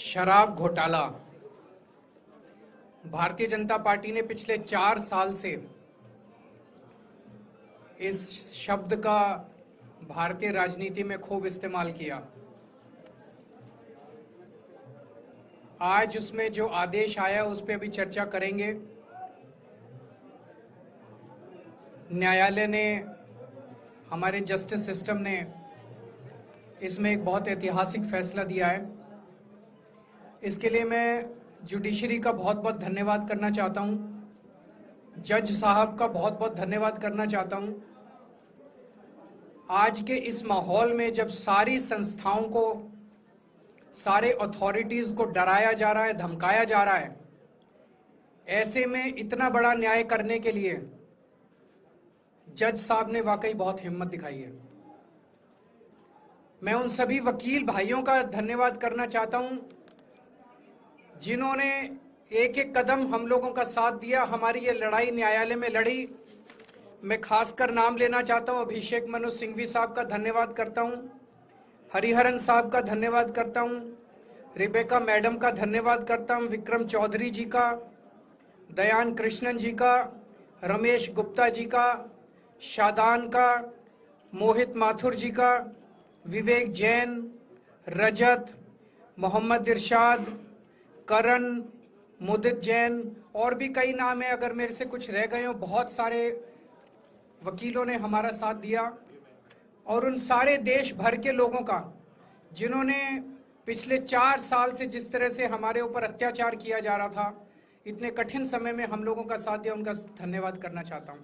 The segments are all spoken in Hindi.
शराब घोटाला। भारतीय जनता पार्टी ने पिछले 4 साल से इस शब्द का भारतीय राजनीति में खूब इस्तेमाल किया। आज उसमें जो आदेश आया उस पर अभी चर्चा करेंगे। न्यायालय ने, हमारे जस्टिस सिस्टम ने इसमें एक बहुत ऐतिहासिक फैसला दिया है। इसके लिए मैं जुडिशरी का बहुत बहुत धन्यवाद करना चाहता हूं, जज साहब का बहुत बहुत धन्यवाद करना चाहता हूं। आज के इस माहौल में जब सारी संस्थाओं को, सारे अथॉरिटीज को डराया जा रहा है, धमकाया जा रहा है, ऐसे में इतना बड़ा न्याय करने के लिए जज साहब ने वाकई बहुत हिम्मत दिखाई है। मैं उन सभी वकील भाइयों का धन्यवाद करना चाहता हूं जिन्होंने एक एक कदम हम लोगों का साथ दिया, हमारी ये लड़ाई न्यायालय में लड़ी। मैं खासकर नाम लेना चाहता हूं, अभिषेक मनु सिंघवी साहब का धन्यवाद करता हूं, हरिहरन साहब का धन्यवाद करता हूं, रिबेका मैडम का धन्यवाद करता हूं, विक्रम चौधरी जी का, दयान कृष्णन जी का, रमेश गुप्ता जी का, शादान का, मोहित माथुर जी का, विवेक जैन, रजत, मोहम्मद इरशाद, करण, मुदित जैन, और भी कई नाम है, अगर मेरे से कुछ रह गए हो। बहुत सारे वकीलों ने हमारा साथ दिया, और उन सारे देश भर के लोगों का जिन्होंने पिछले 4 साल से जिस तरह से हमारे ऊपर अत्याचार किया जा रहा था, इतने कठिन समय में हम लोगों का साथ दिया, उनका धन्यवाद करना चाहता हूं।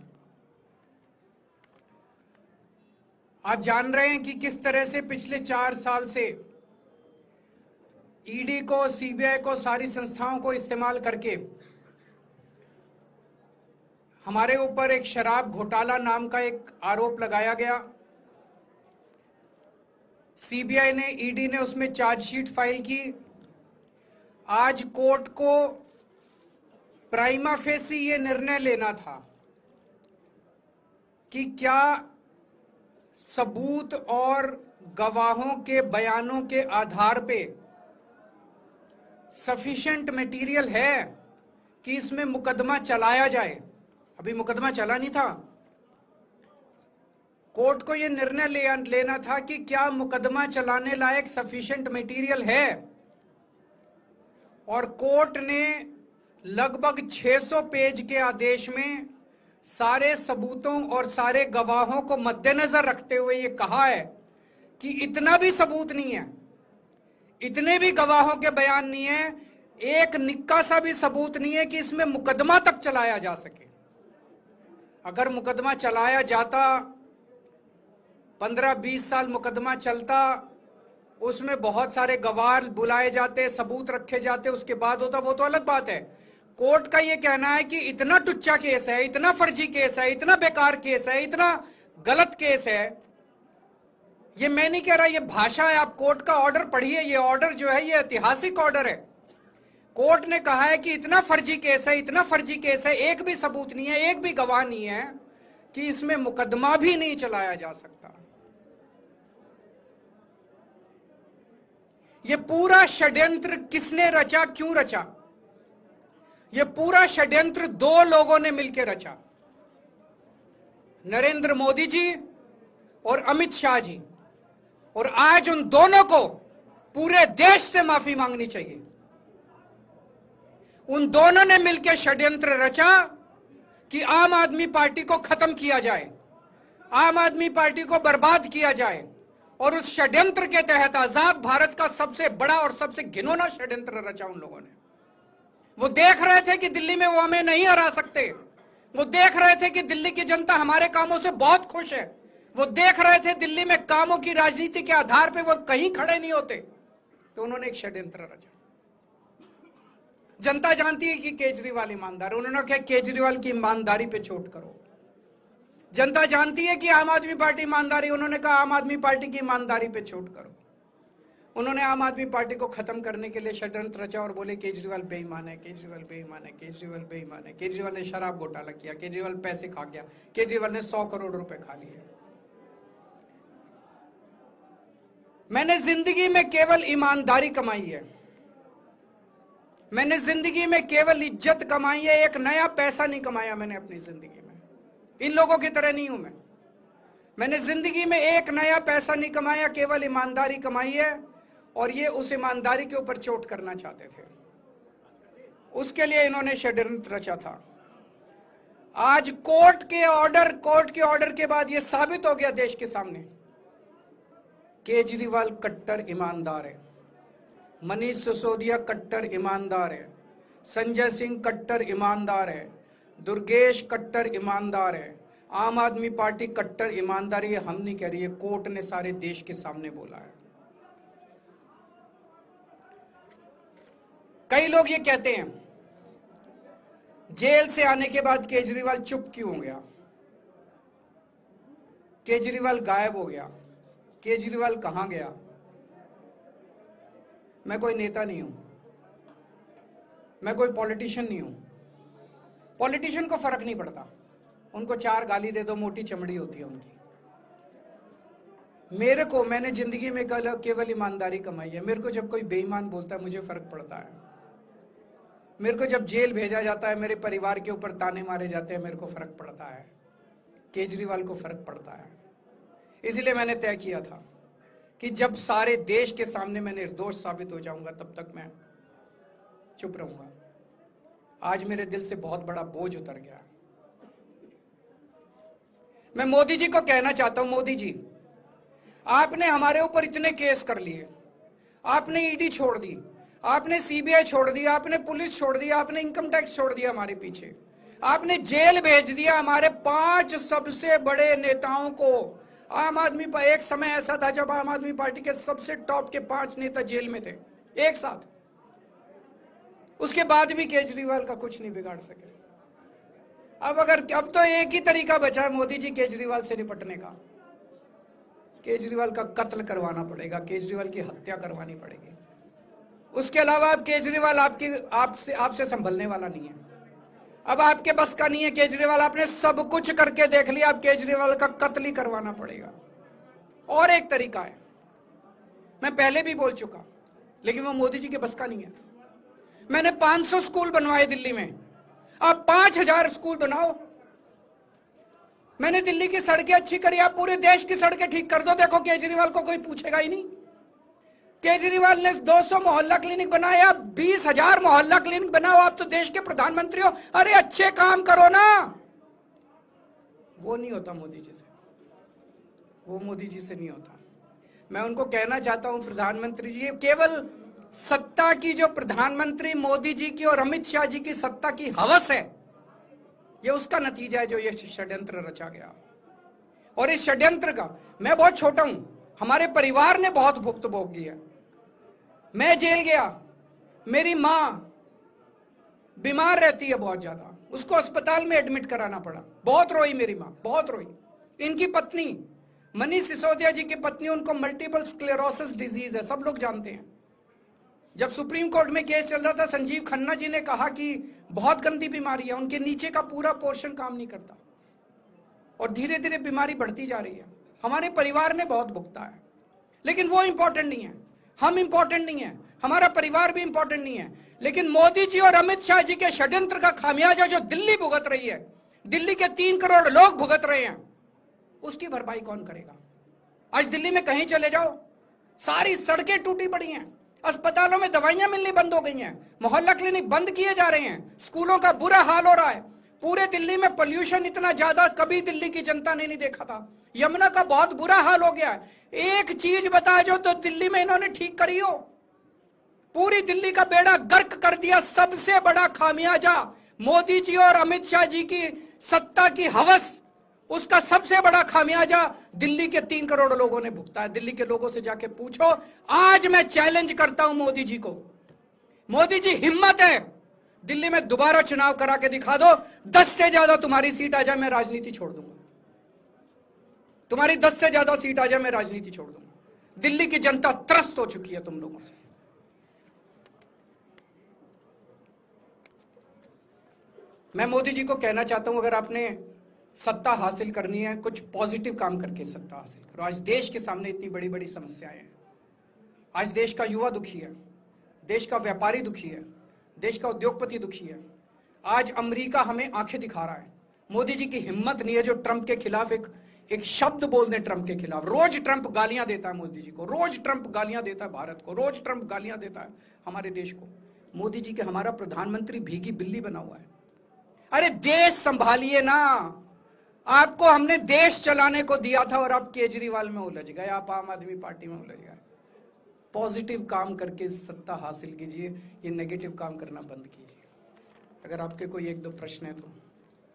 आप जान रहे हैं कि किस तरह से पिछले 4 साल से ईडी को, सीबीआई को, सारी संस्थाओं को इस्तेमाल करके हमारे ऊपर एक शराब घोटाला नाम का एक आरोप लगाया गया। सीबीआई ने, ईडी ने उसमें चार्जशीट फाइल की। आज कोर्ट को प्राइमा फेसी ये निर्णय लेना था कि क्या सबूत और गवाहों के बयानों के आधार पे सफिशिएंट मटेरियल है कि इसमें मुकदमा चलाया जाए। अभी मुकदमा चला नहीं था। कोर्ट को यह निर्णय लेना था कि क्या मुकदमा चलाने लायक सफिशिएंट मटेरियल है, और कोर्ट ने लगभग 600 पेज के आदेश में सारे सबूतों और सारे गवाहों को मद्देनजर रखते हुए ये कहा है कि इतना भी सबूत नहीं है, इतने भी गवाहों के बयान नहीं है, एक निक्का सा भी सबूत नहीं है कि इसमें मुकदमा तक चलाया जा सके। अगर मुकदमा चलाया जाता, 15-20 साल मुकदमा चलता, उसमें बहुत सारे गवाह बुलाए जाते, सबूत रखे जाते, उसके बाद होता, वो तो अलग बात है। कोर्ट का ये कहना है कि इतना टुच्चा केस है, इतना फर्जी केस है, इतना बेकार केस है, इतना गलत केस है। ये मैं नहीं कह रहा, ये भाषा है। आप कोर्ट का ऑर्डर पढ़िए। ये ऑर्डर जो है ये ऐतिहासिक ऑर्डर है। कोर्ट ने कहा है कि इतना फर्जी केस है, इतना फर्जी केस है, एक भी सबूत नहीं है, एक भी गवाह नहीं है कि इसमें मुकदमा भी नहीं चलाया जा सकता। ये पूरा षड्यंत्र किसने रचा, क्यों रचा? ये पूरा षड्यंत्र 2 लोगों ने मिलकर रचा, नरेंद्र मोदी जी और अमित शाह जी। और आज उन दोनों को पूरे देश से माफी मांगनी चाहिए। उन दोनों ने मिलकर षड्यंत्र रचा कि आम आदमी पार्टी को खत्म किया जाए, आम आदमी पार्टी को बर्बाद किया जाए। और उस षड्यंत्र के तहत आजाद भारत का सबसे बड़ा और सबसे घिनौना षड्यंत्र रचा उन लोगों ने। वो देख रहे थे कि दिल्ली में वो हमें नहीं हरा सकते। वो देख रहे थे कि दिल्ली की जनता हमारे कामों से बहुत खुश है। वो देख रहे थे दिल्ली में कामों की राजनीति के आधार पे वो कहीं खड़े नहीं होते। तो उन्होंने एक षड्यंत्र रचा। जनता जानती है कि केजरीवाल ईमानदार, उन्होंने कहा केजरीवाल की ईमानदारी पे चोट करो। जनता जानती है कि आम आदमी पार्टी ईमानदारी, उन्होंने कहा आम आदमी पार्टी की ईमानदारी पे चोट करो। उन्होंने आम आदमी पार्टी को खत्म करने के लिए षड्यंत्र रचा और बोले केजरीवाल बेईमान है, केजरीवाल बेईमान है, केजरीवाल बेईमान है, केजरीवाल ने शराब घोटाला किया, केजरीवाल पैसे खा गया, केजरीवाल ने 100 करोड़ रुपए खा लिए। मैंने जिंदगी में केवल ईमानदारी कमाई है। मैंने जिंदगी में केवल इज्जत कमाई है, एक नया पैसा नहीं कमाया मैंने अपनी जिंदगी में। इन लोगों की तरह नहीं हूं मैं। मैंने जिंदगी में एक नया पैसा नहीं कमाया, केवल ईमानदारी कमाई है, और ये उस ईमानदारी के ऊपर चोट करना चाहते थे। उसके लिए इन्होंने षड्यंत्र रचा था। आज कोर्ट के ऑर्डर के बाद यह साबित हो गया देश के सामने, केजरीवाल कट्टर ईमानदार है, मनीष सिसोदिया कट्टर ईमानदार है, संजय सिंह कट्टर ईमानदार है, दुर्गेश कट्टर ईमानदार है, आम आदमी पार्टी कट्टर ईमानदारी है। हम नहीं कह रही है, कोर्ट ने सारे देश के सामने बोला है। कई लोग ये कहते हैं जेल से आने के बाद केजरीवाल चुप क्यों हो गया, केजरीवाल गायब हो गया, केजरीवाल कहां गया। मैं कोई नेता नहीं हूं, मैं कोई पॉलिटिशियन नहीं हूं। पॉलिटिशियन को फर्क नहीं पड़ता, उनको 4 गाली दे दो, मोटी चमड़ी होती है उनकी। मैंने जिंदगी में केवल ईमानदारी कमाई है। मेरे को जब कोई बेईमान बोलता है मुझे फर्क पड़ता है। मेरे को जब जेल भेजा जाता है, मेरे परिवार के ऊपर ताने मारे जाते हैं, मेरे को फर्क पड़ता है। केजरीवाल को फर्क पड़ता है। इसलिए मैंने तय किया था कि जब सारे देश के सामने मैं निर्दोष साबित हो जाऊंगा तब तक मैं चुप रहूंगा। आज मेरे दिल से बहुत बड़ा बोझ उतर गया। मैं मोदी जी को कहना चाहता हूं, मोदी जी, आपने हमारे ऊपर इतने केस कर लिए, आपने ईडी छोड़ दी, आपने सीबीआई छोड़ दी, आपने पुलिस छोड़ दी, आपने इनकम टैक्स छोड़ दिया हमारे पीछे, आपने जेल भेज दिया हमारे 5 सबसे बड़े नेताओं को। आम आदमी एक समय ऐसा था जब आम आदमी पार्टी के सबसे टॉप के 5 नेता जेल में थे एक साथ। उसके बाद भी केजरीवाल का कुछ नहीं बिगाड़ सके। अब तो एक ही तरीका बचा है मोदी जी केजरीवाल से निपटने का, केजरीवाल का कत्ल करवाना पड़ेगा, केजरीवाल की हत्या करवानी पड़ेगी। उसके अलावा अब केजरीवाल आपसे संभलने वाला नहीं है। अब आपके बस का नहीं है केजरीवाल, आपने सब कुछ करके देख लिया, अब केजरीवाल का कत्ल ही करवाना पड़ेगा। और एक तरीका है, मैं पहले भी बोल चुका, लेकिन वो मोदी जी के बस का नहीं है। मैंने 500 स्कूल बनवाए दिल्ली में, आप 5000 स्कूल बनाओ। मैंने दिल्ली की सड़कें अच्छी करी, आप पूरे देश की सड़कें ठीक कर दो, देखो केजरीवाल को कोई पूछेगा ही नहीं। केजरीवाल ने 200 मोहल्ला क्लिनिक बनाए, आप 20,000 मोहल्ला क्लिनिक बनाओ। आप तो देश के प्रधानमंत्री हो, अरे अच्छे काम करो ना। वो नहीं होता मोदी जी से, वो मोदी जी से नहीं होता। मैं उनको कहना चाहता हूं, प्रधानमंत्री जी, केवल सत्ता की जो प्रधानमंत्री मोदी जी की और अमित शाह जी की सत्ता की हवस है, ये उसका नतीजा है जो ये षड्यंत्र रचा गया। और इस षड्यंत्र का मैं बहुत छोटा हूं, हमारे परिवार ने बहुत भुगत भोगी है। मैं जेल गया, मेरी मां बीमार रहती है बहुत ज्यादा, उसको अस्पताल में एडमिट कराना पड़ा, बहुत रोई मेरी मां, बहुत रोई। इनकी पत्नी मनीष सिसोदिया जी की पत्नी, उनको मल्टीपल स्क्लेरोसिस डिजीज है, सब लोग जानते हैं। जब सुप्रीम कोर्ट में केस चल रहा था, संजीव खन्ना जी ने कहा कि बहुत गंदी बीमारी है, उनके नीचे का पूरा पोर्शन काम नहीं करता और धीरे धीरे बीमारी बढ़ती जा रही है। हमारे परिवार ने बहुत भुगता है, लेकिन वो इंपॉर्टेंट नहीं है, हम इंपॉर्टेंट नहीं है, हमारा परिवार भी इंपॉर्टेंट नहीं है। लेकिन मोदी जी और अमित शाह जी के षड्यंत्र का खामियाजा जो दिल्ली भुगत रही है, दिल्ली के 3 करोड़ लोग भुगत रहे हैं, उसकी भरपाई कौन करेगा। आज दिल्ली में कहीं चले जाओ, सारी सड़कें टूटी पड़ी हैं, अस्पतालों में दवाइयां मिलनी बंद हो गई हैं, मोहल्ला क्लिनिक बंद किए जा रहे हैं, स्कूलों का बुरा हाल हो रहा है। पूरे दिल्ली में पोल्यूशन इतना ज्यादा कभी दिल्ली की जनता ने नहीं देखा था। यमुना का बहुत बुरा हाल हो गया है। एक चीज बता जो तो दिल्ली में इन्होंने ठीक करी हो, पूरी दिल्ली का बेड़ा गर्क कर दिया। सबसे बड़ा खामियाजा मोदी जी और अमित शाह जी की सत्ता की हवस, उसका सबसे बड़ा खामियाजा दिल्ली के 3 करोड़ लोगों ने भुगता है। दिल्ली के लोगों से जाके पूछो। आज मैं चैलेंज करता हूं मोदी जी को, मोदी जी हिम्मत है दिल्ली में दोबारा चुनाव करा के दिखा दो, 10 से ज्यादा तुम्हारी सीट आ जाए, मैं राजनीति छोड़ दूंगा। तुम्हारी 10 से ज्यादा सीट आ जाए, मैं राजनीति छोड़ दूंगा। दिल्ली की जनता त्रस्त हो चुकी है तुम लोगों से। मैं मोदी जी को कहना चाहता हूं, अगर आपने सत्ता हासिल करनी है, कुछ पॉजिटिव काम करके सत्ता हासिल करो। आज देश के सामने इतनी बड़ी बड़ी समस्याएं हैं। आज देश का युवा दुखी है, देश का व्यापारी दुखी है, देश का उद्योगपति दुखी है। आज अमेरिका हमें आंखें दिखा रहा है। मोदी जी की हिम्मत नहीं है जो ट्रंप के खिलाफ एक शब्द बोल दें। ट्रंप के खिलाफ रोज ट्रंप गालियां देता है मोदी जी को, रोज ट्रंप गालियां देता है भारत को, रोज ट्रंप गालियां देता है हमारे देश को। मोदी जी के हमारा प्रधानमंत्री भीगी बिल्ली बना हुआ है। अरे देश संभालिए ना, आपको हमने देश चलाने को दिया था और आप केजरीवाल में उलझ गए, आप आम आदमी पार्टी में उलझ गए। पॉजिटिव काम करके सत्ता हासिल कीजिए, ये नेगेटिव काम करना बंद कीजिए। अगर आपके कोई एक दो प्रश्न है तो।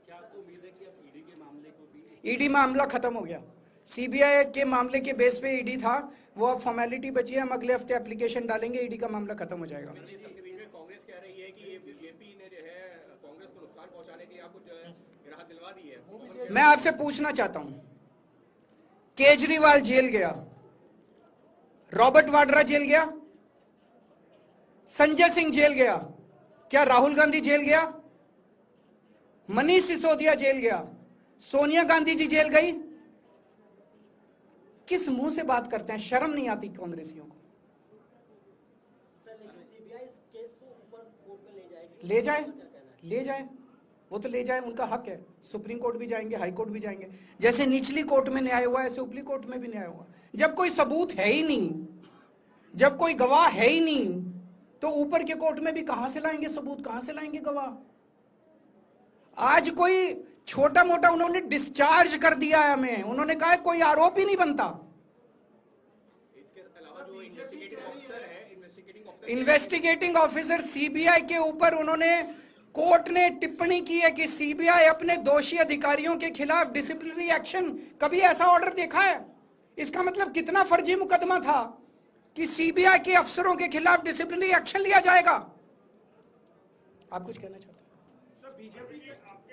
क्या आपको उम्मीद है कि अब ईडी के मामले को भी? ईडी मामला खत्म हो गया। सीबीआई के मामले के बेस पे ईडी था, वो अब फॉर्मेलिटी बची है। हम अगले हफ्ते एप्लीकेशन डालेंगे, ईडी का मामला खत्म हो जाएगा। कांग्रेस कह रही है कि ये बीजेपी ने जो है कांग्रेस को नुकसान पहुंचाने के लिए आपको जो है राहत दिलवा दी है। मैं आपसे पूछना चाहता हूं, केजरीवाल जेल गया, रॉबर्ट वाड्रा जेल गया, संजय सिंह जेल गया, क्या राहुल गांधी जेल गया, मनीष सिसोदिया जेल गया, सोनिया गांधी जी जेल गई? किस मुंह से बात करते हैं? शर्म नहीं आती कांग्रेसियों को? ले जाए, ले जाए, वो तो ले जाए, उनका हक है। सुप्रीम कोर्ट भी जाएंगे, हाई कोर्ट भी जाएंगे। जैसे निचली कोर्ट में न्याय हुआ ऐसे ऊपरी कोर्ट में भी न्याय हुआ। जब कोई सबूत है ही नहीं, जब कोई गवाह है ही नहीं, तो ऊपर के कोर्ट में भी कहां से लाएंगे सबूत, कहां से लाएंगे गवाह? आज कोई छोटा मोटा उन्होंने डिस्चार्ज कर दिया है हमें, उन्होंने कहा कोई आरोप ही नहीं बनता। इसके अलावा जो इन्वेस्टिगेटिंग ऑफिसर सीबीआई के ऊपर उन्होंने, कोर्ट ने टिप्पणी की है कि सीबीआई अपने दोषी अधिकारियों के खिलाफ डिसिप्लिनरी एक्शन, कभी ऐसा ऑर्डर देखा है? इसका मतलब कितना फर्जी मुकदमा था कि सीबीआई के अफसरों के खिलाफ डिसिप्लिनरी एक्शन लिया जाएगा। आप कुछ कहना चाहते हैं? सर, बीजेपी के आपके